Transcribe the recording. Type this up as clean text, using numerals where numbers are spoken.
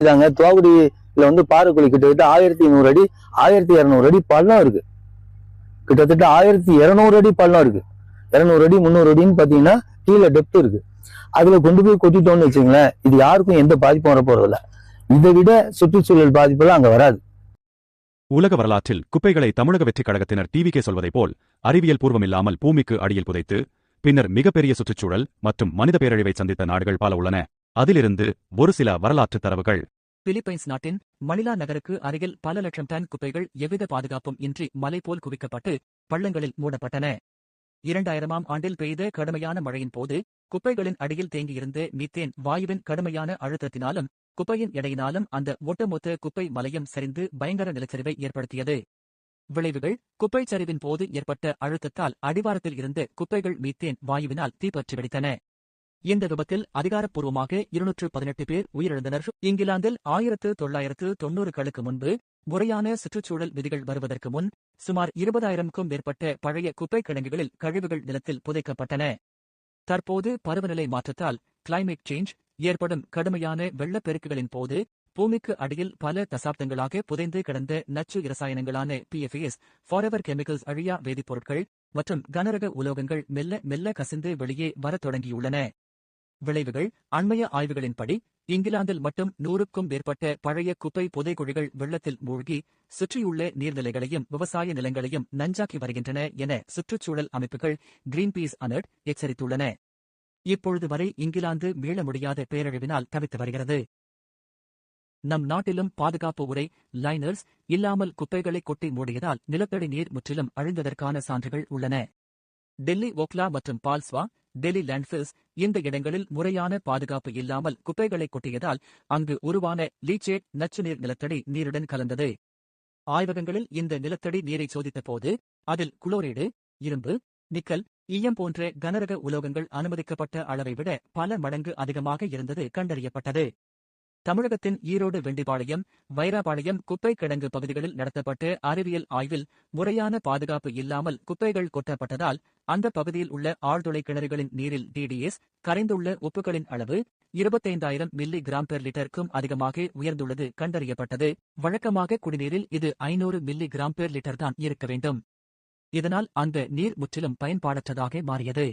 தோகுடியில பாறைக்குழி கிட்டத்தட்ட 1200 அடி 1200 அடி பள்ளம் இருக்கு. கிட்டத்தட்ட 1200 அடி பள்ளம் இருக்கு. 200 அடி 300 அடின்னு பாத்தீங்கன்னா கீழே டெப்த் இருக்கு. அதுல கொண்டு போய் கொட்டிட்டோம்னு வச்சுங்களேன், இது யாருக்கும் எந்த பாதிப்பும் வர போறதில்ல. இதை விட சுற்றுச்சூழல் பாதிப்பெல்லாம் அங்க வராது. உலக வரலாற்றில் குப்பைகளை தமிழக வெற்றிக் கழகத்தினர் டிவிகே சொல்வதைப் போல் அறிவியல் பூர்வமில்லாமல் பூமிக்கு அடியில் புதைத்து பின்னர் மிகப்பெரிய சுற்றுச்சூழல் மற்றும் மனித பேரழிவை சந்தித்த நாடுகள் பல உள்ளன. அதிலிருந்து ஒரு சில வரலாற்று தரவுகள். பிலிப்பைன்ஸ் நாட்டின் மணிலா நகருக்கு அருகில் பல லட்சம் டன் குப்பைகள் எவ்வித பாதுகாப்பும் இன்றி மலை போல் குவிக்கப்பட்டு பள்ளங்களில் மூடப்பட்டன. 2000ஆம் ஆண்டில் பெய்த கடுமையான மழையின் போது குப்பைகளின் அடியில் தேங்கியிருந்த மீத்தேன் வாயுவின் கடுமையான அழுத்தத்தினாலும் குப்பையின் எடையினாலும் அந்த ஒட்டுமொத்த குப்பை மலையும் சரிந்து பயங்கர நிலச்சரிவை ஏற்படுத்தியது. விளைவுகள்: குப்பை சரிவின் போது ஏற்பட்ட அழுத்தத்தால் அடிவாரத்தில் இருந்த குப்பைகள் மீத்தேன் வாயுவினால் தீப்பற்றி வெடித்தன. இந்த விபத்தில் அதிகாரப்பூர்வமாக 218 பேர் உயிரிழந்தனர். இங்கிலாந்தில் 1990களுக்கு முன்பு முறையான சுற்றுச்சூழல் விதிகள் வருவதற்கு முன் சுமார் 20,000க்கும் மேற்பட்ட பழைய குப்பை கிடங்குகளில் கழிவுகள் நிலத்தில் புதைக்கப்பட்டன. தற்போது பருவநிலை மாற்றத்தால் கிளைமேட் சேஞ்ச் ஏற்படும் கடுமையான வெள்ளப்பெருக்குகளின் போது பூமிக்கு அடியில் பல தசாப்தங்களாக புதைந்து கிடந்த நச்சு இரசாயனங்களான PFAS, ஃபாரெவர் கெமிக்கல்ஸ், அழியா வேதிப்பொருட்கள் மற்றும் கனரக உலோகங்கள் மெல்ல மெல்ல கசிந்து வெளியே வரத் தொடங்கியுள்ளன. விளைவுகள்: அண்மைய ஆய்வுகளின்படி இங்கிலாந்தில் மட்டும் 100க்கும் மேற்பட்ட பழைய குப்பை புதைகுழிகள் வெள்ளத்தில் மூழ்கி சுற்றியுள்ள நீர்நிலைகளையும் விவசாய நிலங்களையும் நஞ்சாக்கி வருகின்றன என சுற்றுச்சூழல் அமைப்புகள் கிரீன்பீஸ், அனர்ட் எச்சரித்துள்ளன. இப்பொழுது வரை இங்கிலாந்து மீள முடியாத பேரழிவினால் தவித்து வருகிறது. நம் நாட்டிலும் பாதுகாப்பு உரை லைனர்ஸ் இல்லாமல் குப்பைகளை கொட்டி மூடியதால் நிலத்தடி நீர் முற்றிலும் அழிந்ததற்கான சான்றுகள் உள்ளன. டெல்லி ஓக்லா மற்றும் பால்ஸ்வா, டெல்லி லேண்ட்ஃபில்ஸ் இந்த இடங்களில் முறையான பாதுகாப்பு இல்லாமல் குப்பைகளை கொட்டியதால் அங்கு உருவான லீச்சேட் நச்சுநீர் நிலத்தடி நீருடன் கலந்தது. ஆய்வகங்களில் இந்த நிலத்தடி நீரை சோதித்த போது அதில் குளோரைடு, இரும்பு, நிக்கல், ஈயம் போன்ற கனரக உலோகங்கள் அனுமதிக்கப்பட்ட அளவை விட பல மடங்கு அதிகமாக இருந்தது கண்டறியப்பட்டது. தமிழகத்தின் ஈரோடு, வெண்டிபாளையம், வைராபாளையம் குப்பை கிடங்கு பகுதிகளில் நடத்தப்பட்ட அறிவியல் ஆய்வில் முறையான பாதுகாப்பு இல்லாமல் குப்பைகள் கொட்டப்பட்டதால் அந்த பகுதியில் உள்ள ஆழ்துளை கிணறுகளின் நீரில் DDS, கரைந்துள்ள உப்புகளின் அளவு 25,000 மில்லி கிராம் பெர் லிட்டருக்கும் அதிகமாக உயர்ந்துள்ளது கண்டறியப்பட்டது. வழக்கமாக குடிநீரில் இது 500 மில்லி கிராம் பெர் லிட்டர் தான் இருக்க வேண்டும். இதனால் அந்த நீர் முற்றிலும் பயன்பாடற்றதாக மாறியது.